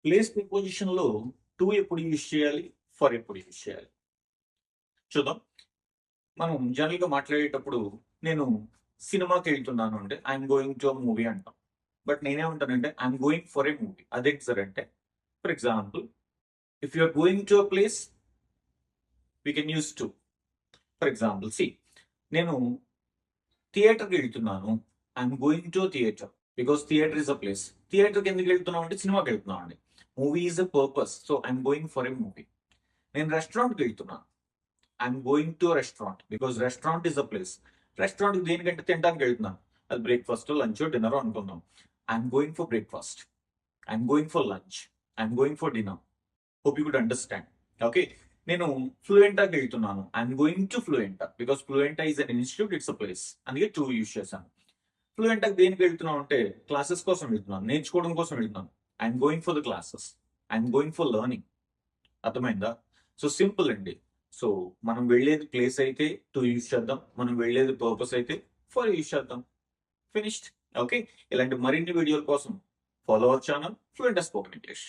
Place preposition లో to ఎప్పుడు use చేయాలి, ఫర్ ఎప్పుడు యూజ్ చేయాలి చూద్దాం. మనం జనరల్ గా మాట్లాడేటప్పుడు నేను సినిమాకి వెళ్తున్నాను అంటే ఐఎమ్ గోయింగ్ టు మూవీ అంటాం. బట్ నేనేమంటానంటే I'm going for a movie. అదేంటి సార్ అంటే, for example, if you are going to a place we can use to. For example see, నేను థియేటర్కి వెళ్తున్నాను, I'm going to theatre because theatre is a place. థియేటర్కి ఎందుకు వెళ్తున్నాం అంటే సినిమాకి వెళ్తున్నాం అండి. Movie is a purpose, so I'm going for a movie. నేను రెస్టారెంట్కి వెళ్తున్నాను, I'm going to restaurant because restaurant is a place. Restaurant దేనికంటే తినడానికి వెళ్తున్నాను, అది బ్రేక్ఫాస్ట్ లంచ్ డిన్నర్ అనుకుందాం. I'm going for breakfast, I'm going for lunch, I'm going for dinner. Hope you could understand. Okay, నేను ఫ్లూయెంటాకి వెళ్తున్నాను, I'm going to Fluenta because Fluenta is an institute, it's a place. అందుకే to use చేశాను. ఫ్లూయెంటాకి దేనికి వెళ్తున్నాం అంటే classes కోసం వెళ్తున్నాను, నేర్చుకోవడం కోసం వెళ్తున్నాను. I'm going for the classes, I'm going for learning. అర్థమైందా? సో సింపుల్ అండి. సో మనం వెళ్ళేది ప్లేస్ అయితే టు యూజ్ చేద్దాం, మనం వెళ్ళేది పర్పస్ అయితే ఫర్ యూజ్ చేద్దాం. ఫినిష్డ్. ఓకే, ఇలాంటి మరిన్ని వీడియోల కోసం follow our channel fluent spoken English.